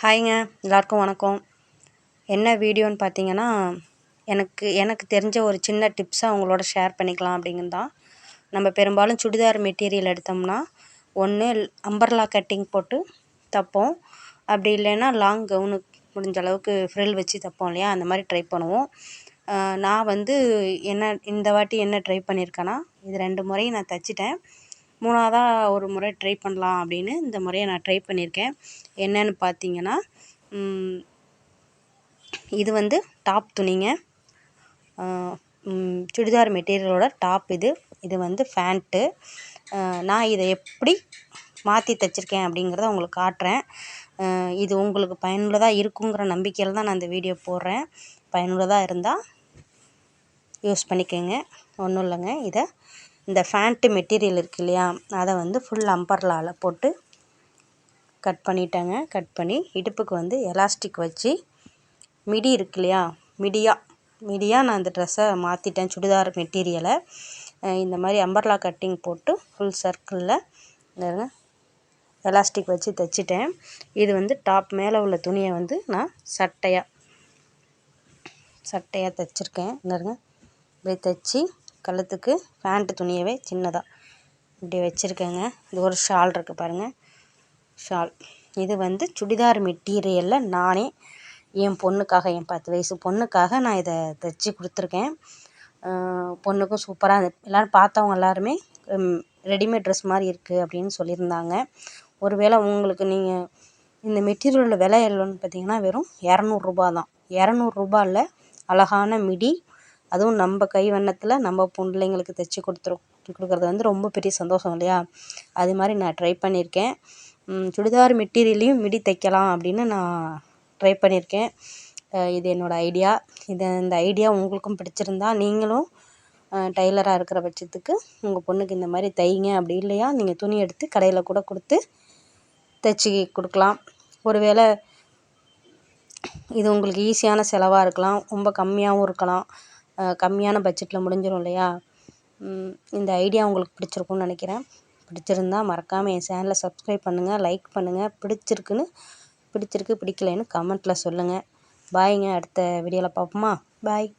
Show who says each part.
Speaker 1: ஹாய்ங்க, எல்லாருக்கும் வணக்கம். என்ன வீடியோன்னு பார்த்தீங்கன்னா, எனக்கு தெரிஞ்ச ஒரு சின்ன டிப்ஸை அவங்களோட ஷேர் பண்ணிக்கலாம் அப்படிங்கிறது தான். நம்ம பெரும்பாலும் சுடிதார் மெட்டீரியல் எடுத்தோம்னா, ஒன்று அம்பர்லா கட்டிங் போட்டு தைப்போம். அப்படி இல்லைன்னா லாங் கவுனுக்கு முடிஞ்ச அளவுக்கு ஃப்ரில் வச்சு தைப்போம் இல்லையா, அந்த மாதிரி ட்ரை பண்ணுவோம். நான் வந்து இந்த வாட்டி என்ன ட்ரை பண்ணியிருக்கேன்னா, இது 2 முறையும் நான் தைச்சிட்டேன். 3வதா ஒரு முறை ட்ரை பண்ணலாம் அப்படின்னு இந்த முறையை நான் ட்ரை பண்ணியிருக்கேன். என்னன்னு பார்த்தீங்கன்னா, இது வந்து டாப் துணிங்க. சுடிதார் மெட்டீரியலோட டாப் இது வந்து ஃபேண்ட்டு. நான் இதை எப்படி மாற்றி தைச்சிருக்கேன் அப்படிங்கிறத உங்களுக்கு காட்டுறேன். இது உங்களுக்கு பயனுள்ளதாக இருக்குங்கிற நம்பிக்கையில் தான் நான் இந்த வீடியோ போடுறேன். பயனுள்ளதாக இருந்தால் யூஸ் பண்ணிக்கோங்க. ஒன்றும் இல்லைங்க, இந்த ஃபேண்ட்டு மெட்டீரியல் இருக்கு இல்லையா, அதை வந்து ஃபுல் அம்பர்லாவில் போட்டு கட் பண்ணிட்டேங்க. கட் பண்ணி இடுப்புக்கு வந்து எலாஸ்டிக் வச்சு மிடி இருக்கு இல்லையா, மிடியாக நான் இந்த ட்ரெஸ்ஸை மாற்றிட்டேன். சுடிதார் மெட்டீரியலை இந்த மாதிரி அம்பர்லா கட்டிங் போட்டு ஃபுல் சர்க்கிளில் எலாஸ்டிக் வச்சு தைச்சிட்டேன். இது வந்து டாப் மேலே உள்ள துணியை வந்து நான் சட்டையாக தைச்சிருக்கேன். இப்படி தைச்சி கழுத்துக்கு பேண்ட்டு துணியவே சின்னதாக இப்படி வச்சுருக்கேங்க. இது ஒரு ஷால் இருக்குது பாருங்கள், ஷால். இது வந்து சுடிதார் மெட்டீரியலில் நானே என் பொண்ணுக்காக, என் 10 வயசு பொண்ணுக்காக நான் இதை தைச்சி கொடுத்துருக்கேன். பொண்ணுக்கும் சூப்பராக எல்லோரும் பார்த்தவங்க எல்லாருமே ரெடிமேட் ட்ரெஸ் மாதிரி இருக்குது அப்படின்னு சொல்லியிருந்தாங்க. ஒருவேளை உங்களுக்கு நீங்கள் இந்த மெட்டீரியலோட விலை எவ்வளோன்னு பார்த்தீங்கன்னா வெறும் 200 ரூபா தான். 200 ரூபாயில் அழகான மிடி, அதுவும் நம்ம கை வண்ணத்தில் நம்ம பிள்ளைங்களுக்கு தைச்சி கொடுக்குறது வந்து ரொம்ப பெரிய சந்தோஷம் இல்லையா. அது மாதிரி நான் ட்ரை பண்ணியிருக்கேன். சுடிதார் மெட்டீரியலையும் மிடி தைக்கலாம் அப்படின்னு நான் ட்ரை பண்ணியிருக்கேன். இது என்னோடய ஐடியா. இந்த ஐடியா உங்களுக்கும் பிடிச்சிருந்தா நீங்களும் டைலராக இருக்கிற பட்சத்துக்கு உங்கள் பொண்ணுக்கு இந்த மாதிரி தைங்க. அப்படி இல்லையா நீங்கள் துணி எடுத்து கடையில் கூட கொடுத்து தைச்சி கொடுக்கலாம். ஒருவேளை இது உங்களுக்கு ஈஸியான செலவாக இருக்கலாம், ரொம்ப கம்மியாகவும் இருக்கலாம். கம்மியான பட்ஜெட்டில் முடிஞ்சிடும் இல்லையா. இந்த ஐடியா உங்களுக்கு பிடிச்சிருக்குன்னு நினைக்கிறேன். பிடிச்சிருந்தா மறக்காமல் என் சேனலை சப்ஸ்கிரைப் பண்ணுங்கள், லைக் பண்ணுங்கள். பிடிச்சிருக்கு பிடிக்கலைன்னு கமெண்ட்டில் சொல்லுங்கள். பாய்ங்க, அடுத்த வீடியோவில் பார்ப்போமா. பாய்.